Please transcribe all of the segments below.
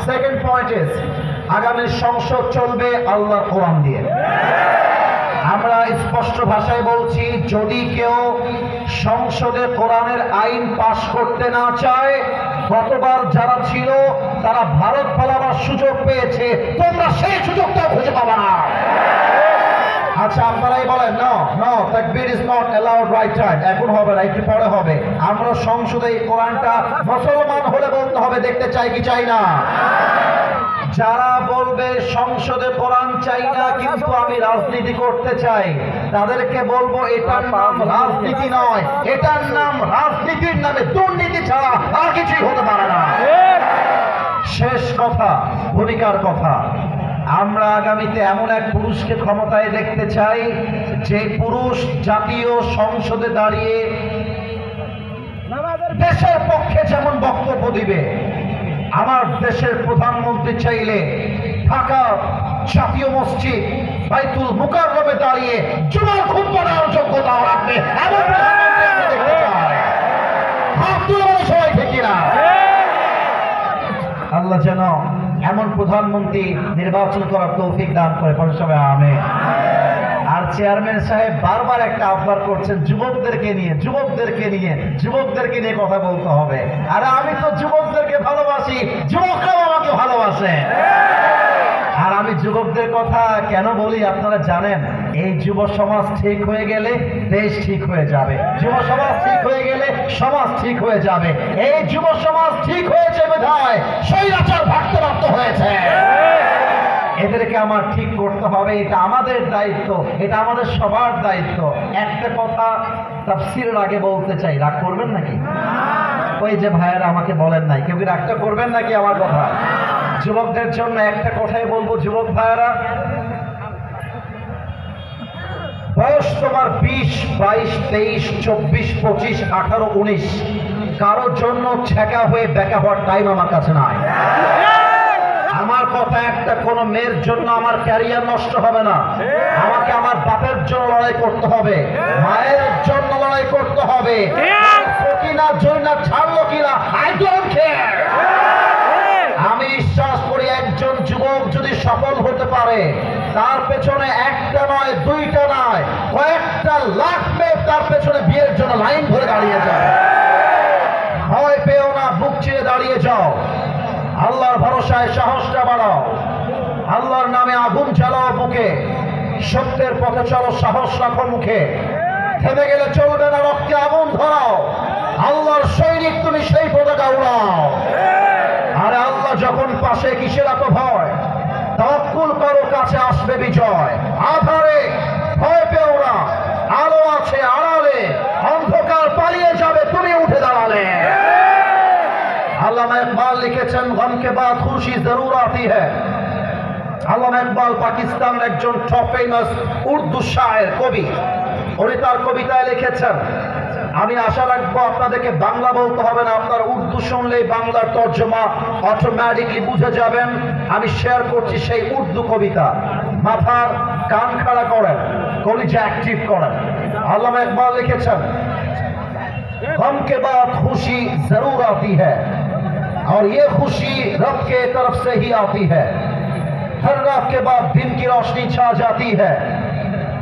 Second point is আগামী সংসদ চলবে আল্লাহর কোরআন দিয়ে। আমরা স্পষ্ট ভাষায় বলছি, যদি কেউ সংসদে কোরআনের আইন পাশ করতে না চায়, গতবার যারা ছিল তারা ভারত পালাবার সুযোগ পেয়েছে, তোমরা সেই সুযোগটাও খুঁজে পাবে না। আচ্ছা, আপনারাই বলেন নো নো, তাকবীর is not allowed right time, এখন হবে না, একটু পরে হবে। আমরা সংসদে এই কোরআনটা মুসলমান হলে বলতে হবে, দেখতে চাই কি চাই না? যারা বলবে সংসদে কোরআন চাই না কিন্তু আমি রাজনীতি করতে চাই, তাদেরকে বলবো এটার নাম রাজনীতি নয়, এটার নাম রাজনীতির নামে দুর্নীতি ছাড়া আর কিছুই হতে পারে না। শেষ কথা, ভূমিকার কথা। আমরা আগামীতে এমন এক পুরুষকে ক্ষমতায় দেখতে চাই, যে পুরুষ জাতীয় সংসদে দাঁড়িয়ে দেশের পক্ষে যেমন বক্তব্য দিবে, আমার দেশের প্রধানমন্ত্রী চাইলে ঢাকা জাতীয় মসজিদ বাইতুল মুকাররমে দাঁড়িয়ে জুমার খুতবা দেওয়ার যোগ্যতা রাখবে এমন প্রধানমন্ত্রী আমরা দেখতে চাই। হাত তুলে বলে সবাই ঠিক কিনা? আল্লাহ যেন এমন প্রধানমন্ত্রী নির্বাচন করার তৌফিক দান করে, পরে সবাই আমিন। আর চেয়ারম্যান সাহেব বারবার একটা আহ্বান করছেন যুবকদেরকে নিয়ে কথা বলতে হবে। আর আমি তো যুবকদেরকে ভালোবাসি, যুবকরাও আমাকে ভালোবাসে। আর আমি যুবকদের কথা কেন বলি আপনারা জানেন? এই যুব সমাজ ঠিক হয়ে গেলে দেশ ঠিক হয়ে যাবে, যুব সমাজ ঠিক হয়ে গেলে সমাজ ঠিক হয়ে যাবে। এই যুব সমাজ ঠিক হয়েছে বিধায় স্বৈরাচার ভাগ্যপ্রাপ্ত হয়েছে। এদেরকে আমার ঠিক করতে হবে, এটা আমাদের দায়িত্ব, এটা আমাদের সবার দায়িত্ব। একটা কথা তাফসীরের আগে বলতে চাই, রাগ করবেন নাকি? ওই যে ভাইয়েরা আমাকে বলেন নাই, কেউ কি রাগটা করবেন নাকি আমার কথা? যুবকদের জন্য একটা কথাই বলবো, যুবক ভাইয়েরা, বয়স তোমার 20, 22, 23, 24, 25, 18, 19 কারোর জন্য ছেঁকা হয়ে বেকা হওয়ার টাইম আমার কাছে নাই। আমার কথা একটা, কোন মেয়ের জন্য আমার ক্যারিয়ার নষ্ট হবে না। আমাকে আমার বাপের জন্য লড়াই করতে হবে, মায়ের জন্য লড়াই করতে হবে। কিনা জয়না ছাড়লো কিনা, আই ডোন্ট কেয়ার। আমি বিশ্বাস করি একজন যুবক যদি সফল হতে পারে, তার পেছনে একটা নয়, দুইটা নয়, কয়েকটা লাখ মেয়ে তার পেছনে বিয়ের জন্য লাইন ধরে দাঁড়িয়ে যায়। ভয় পেও না, বুক চিরে দাঁড়িয়ে যাও, আল্লাহর ভরসায় সাহসটা বাড়াও, আল্লাহর নামে আগুন জ্বালাও বুকে, সত্যের পথে চলো, সাহস রাখো মুখে। থেমে গেলে চলবে না, রক্তে আগুন ধরাও, আল্লাহর সৈনিক তুমি সেই পতাকা উড়াও। আরে আল্লাহ যখন পাশে, কিসের এত ভয়? তাওয়াক্কুল করো, কাছে আসবে বিজয়। আধারে ভয় পেও না, আলো আছে আড়ালে, অন্ধকার পালিয়ে যাবে তুমি উঠে দাঁড়ালে। আল্লামা ইকবাল লিখেছেন, গম কে বাদ খুশি জরুর আতি হ্যায়। আল্লামা ইকবাল পাকিস্তানের একজন টপ ফেমাস উর্দু শায়ের, কবি। উনি তার কবিতায় লিখেছেন, আমি আশা রাখবো আপনাদেরকে বাংলা বলতে হবে না, আপনারা উর্দু শুনলেই বাংলার তর্জমা অটোমেটিকলি বুঝে যাবেন। আমি শেয়ার করছি সেই উর্দু কবিতা, মাথার কান খাড়া করেন, কলিজা অ্যাক্টিভ করেন। আল্লামা ইকবাল লিখেছেন, गम के बाद खुशी जरूर आती है और ये खुशी रब के तरफ से ही आती है। हर रात के बाद दिन की रोशनी छा जाती है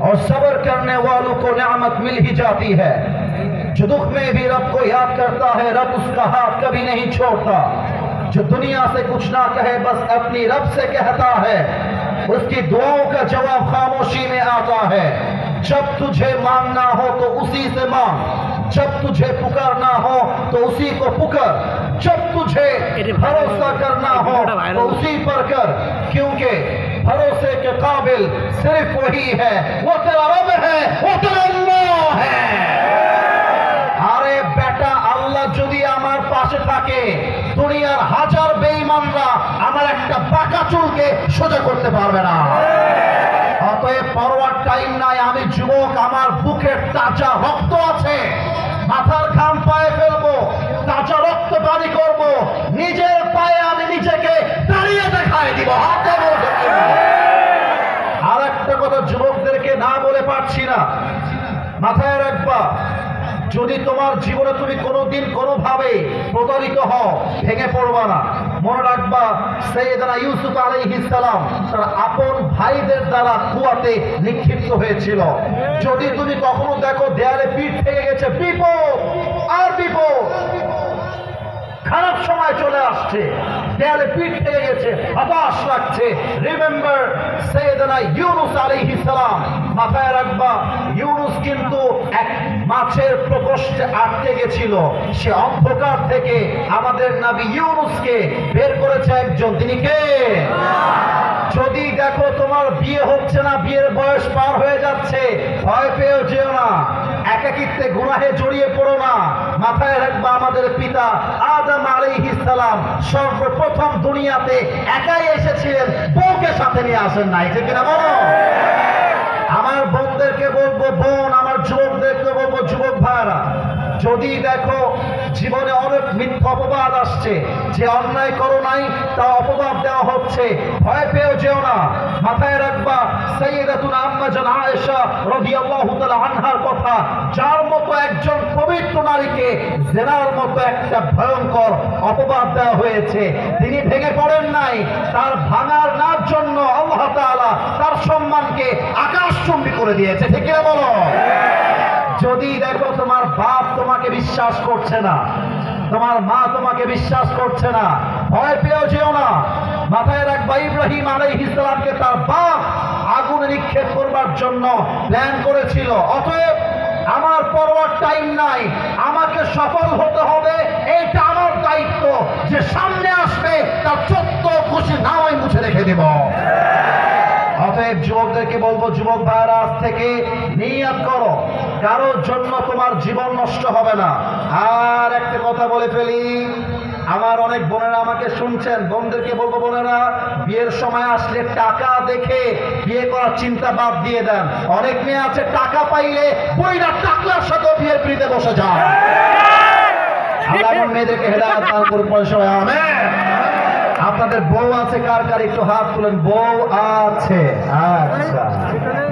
और सब्र करने वालों को नेमत मिल ही जाती है। जो दुख में भी रब को याद करता है, रब उसका हाथ कभी नहीं छोड़ता। जो दुनिया से कुछ ना कहे, बस अपनी रब से कहता है, उसकी दुआओं का जवाब खामोशी में आता है। जब तुझे मांगना हो तो उसी से मांग, जब तुझे पुकारना हो तो उसी को पुकार, जब तुझे भरोसा करना हो तो उसी पर कर, क्योंकि भरोसे के काबिल सिर्फ वही है, वो तेरा रब है, वो तेरा अल्लाह है। আরে বেটা, আল্লাহ যদি আমার পাশে থাকে, দুনিয়ার হাজার বেঈমানরা আমার একটা বাঁকা চুলকে সোজা করতে পারবে না। অতএব পরোয়ার টাইম নাই, আমি যুবক, আমার বুকের তাজা রক্ত আছে, মাথার ঘাম পায়ে ফেলবো, তাজা রক্ত পানি করবো, নিজের পায়ে আমি নিজেকে দাঁড়িয়ে দেখায় দিব। আর একটা কথা যুবকদেরকে না বলে পারছি না, মাথায় রাখবা, যদি তোমার জীবনে তুমি কোনোদিন কোনোভাবে প্রতারিত হও, ভেঙে পড়বা না, মনে রাখবা সাইয়েদনা ইউসুফ আলাইহিস সালাম তার আপন ভাইদের দ্বারা কুয়াতে নিক্ষিপ্ত হয়েছিল। যদি তুমি কখনো দেখো দেয়ালে পিঠ থেকে গেছে, বিপদ আর বিপদ, খারাপ সময় চলে আসছে, দেয়ালে পিঠ থেকে গেছে, হতাশ লাগছে, রিমেম্বার সাইয়েদনা ইউনুস আলাইহিস সালাম। মাথায় রাখবা ইউনুস কিন্তু এক মাছের প্রকোষ্ঠে আটকে গেছিল। সে অন্ধকার থেকে আমাদের নবী ইউনুসকে বের করেছে একজন, তিনি কে? যদি দেখো তোমার বিয়ে হচ্ছে না, বিয়ের বয়স পার হয়ে যাচ্ছে, ভয় পেয়েও যেও না, একাকিত্বে গুনাহে জড়িয়ে পড়ো না। মাথায় রাখবা আমাদের পিতা আদম আলাইহিস সালাম সর্বপ্রথম দুনিয়াতে একাই এসেছিলেন, বউকে সাথে নিয়ে আসেন নাই, ঠিক কিনা বলো? আমার বোনদেরকে বলবো বোন, আমার যুবকদেরকে বলবো যুবক ভাইরা, যদি দেখো জীবনে অনেক মিথ্যা অপবাদ আসছে, যে অন্যায় করো নাই তা অপবাদ দেওয়া হচ্ছে, ভয় পেয়েও যেও না। মাথায় রাখবা সাইয়্যিদাতুনা আম্মা জান আয়েশা রাদিয়াল্লাহু তাআলা আনহার কথা, যার মতো একজন পবিত্র নারীকে জেনার মতো একটা ভয়ঙ্কর অপবাদ দেওয়া হয়েছে, তিনি ভেঙে পড়েন নাই। তার ভাঙার নার জন্য আল্লাহ তাআলা তার সম্মানকে আকাশচুম্বী করে দিয়েছে, ঠিক কিনা বলো? যদি দেখো তোমার বাপ তোমাকে বিশ্বাস করছে না, তোমার মা তোমাকে বিশ্বাস করছে না, ভয় পেয়েও যেও না। মাথায় রাখবা ইব্রাহিম আলাইহিস সালামকে তার বাপ আগুনে নিক্ষেপ করবার জন্য প্ল্যান করেছিল। অতএব আমার পরোয়ার টাইম নাই, আমাকে সফল হতে হবে, এইটা আমার দায়িত্ব। যে সামনে আসবে তার 14 খুশি নামাই মুছে রেখে দেব। অতএব যুবকদেরকে বলবো, যুবক ভাইরা আজ থেকে নিয়ত করো, কারোর জন্য তোমার জীবন নষ্ট হবে না। আর একটা কথা বলে ফেলি, আমার অনেক বোনেরা আমাকে শুনছেন, বোনদেরকে বলবো বোনেরা, বিয়ের সময় আসলে টাকা দেখে বিয়ে করার চিন্তা বাদ দিয়ে দেন। অনেক মেয়ে আছে টাকা পাইলে বইরা টাকলার সাথে বিয়ের পিড়িতে বসে যায়। আল্লাহ এমন মেয়েদেরকে হেদায়েত দান করুন, পরে সবাই আমিন। আপনাদের বউ আছে কার কার একটু হাত তুলেন। বউ আছে? আচ্ছা,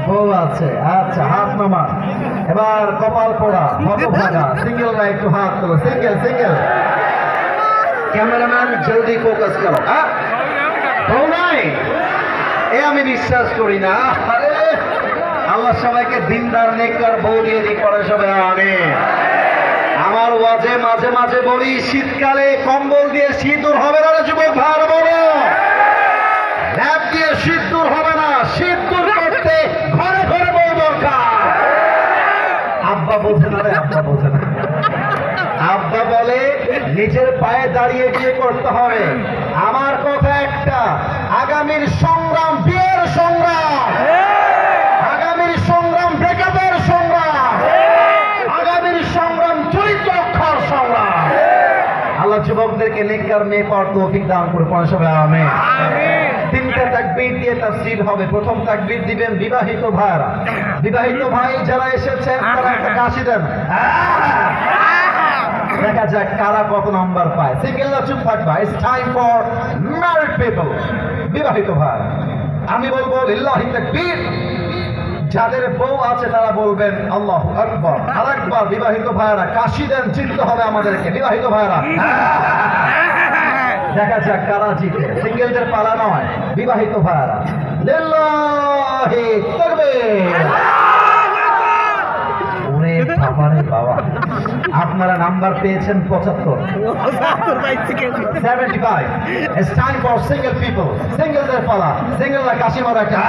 বউ আছে, আচ্ছা, হাত নামা। এবার কপাল পোড়া, হতভাগা সিঙ্গেলরা একটু হাত তুলো। সিঙ্গেল সিঙ্গেল ক্যামেরাম্যান জলদি ফোকাস করো। বউ নাই? এ আমি বিশ্বাস করি না। আরে আল্লাহ সবাইকে দিনদার নেককার বউ দিয়ে দিক, পরে সবাই আমিন। আমার ওয়াজে মাঝে মাঝে বলি, শীতকালে কম্বল দিয়ে শীত দূর হবে না রে যুবক ভাইরা, বলো। ল্যাপ দিয়ে শীত দূর হবে না, শীত দূর করতে ঘরে ঘরে বউ দরকার। আব্বা বোঝে না রে, আব্বা বোঝে না। আব্বা বলে নিজের পায়ে দাঁড়িয়ে বিয়ে করতে হবে। আমার কথা একটা, আগামীর সংগ্রাম বিয়ের সংগ্রাম, আগামীর সংগ্রাম ব্রেকআপের সংগ্রাম, আগামীর সংগ্রাম চরিত্র রক্ষার সংগ্রাম। আল্লাহ যুবকদেরকে নেককার মেয়ে পাওয়ার তৌফিক দান করে, পরে সবাই আমিন। তিনটা তাকবীর দিয়ে তাফসীর হবে। প্রথম তাকবীর দিবেন বিবাহিত ভাইরা। বিবাহিত ভাই যারা এসেছেন তারা একটা কাশি দেন, দেখা যাক কারা কত নাম্বার পায়। সিঙ্গেলরা চুপ থাকবা। It's time for married people. বিবাহিত ভাই আমি বলবো লিল্লাহি তাকবীর। যাদের বউ আছে তারা বলবেন আল্লাহু আকবার। আরেকবার বিবাহিত ভাইরা কাশি দেন, জিততে হবে আমাদেরকে। বিবাহিত ভাইরা দেখা যাক কারা জিতে। সিঙ্গেলদের পালা নয়, বিবাহিত ভাইরা। লিল্লাহি তাকবীর। ওরে বাবারে বাবা, আপনারা নাম্বার পেয়েছেন 75। 75। It's time for single people. সিঙ্গেলদের পালা। সিঙ্গেলরা কাশি মারা একটা।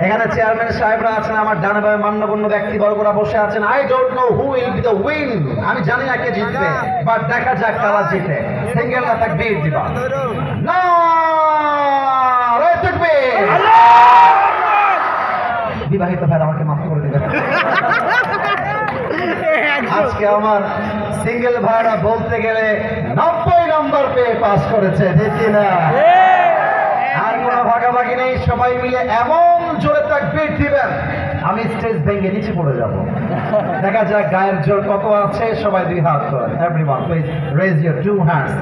এখানে চেয়ারম্যান সাহেবরা আছেন, আমার ডানে বামে মান্যগণ্য ব্যক্তি বর্গরা বসে আছেন। I don't know who will be the win. আমি জানি না কে জিতবে, বাট দেখা যাক কারা জিতে। সিঙ্গেলরা তাকবীর দিবা। নারে তাকবীর। বিবাহিত ভাইরা আমাকে মাফ করে দিবেন। আজকে আমার সিঙ্গেল ভাইরা বলতে গেলে 90 নম্বর পেয়ে পাস করেছে, ঠিক কিনা? আর কোনো ভাগাভাগি নেই, সবাই মিলে এমন জোরে তাকবীর দিবেন আমি স্টেজ ভেঙে নিচে পড়ে যাব। দেখা যাক গায়ের জোর কত আছে। সবাই দুই হাত তোলেন। Everyone please raise your two hands.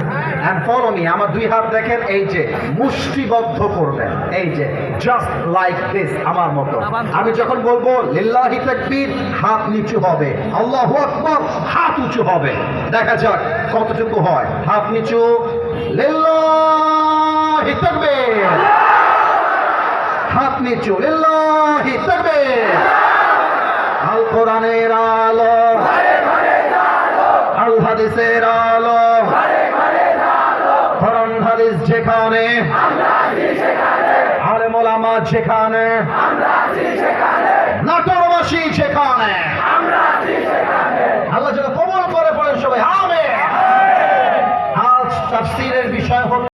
and follow me. আমার দুই হাত দেখেন, এই যে মুষ্টিবদ্ধ করবেন, এই যে জাস্ট লাইক দিস, আমার মতো। আমি যখন বলবো লিল্লাহি তাকবীর, হাত নিচু হবে, আল্লাহু আকবার, হাত উঁচু হবে। দেখা যাক কতটুকু হয়। হাত নিচু, লিল্লাহি তাকবীর, হাত নিচু, লিল্লাহি তাকবীর। আল কোরআনের আলো, আল হাদিসের আলো, কোরআন হাদিস যেখানে, আলেম ওলামা যেখানে, নাটোরবাসী যেখানে,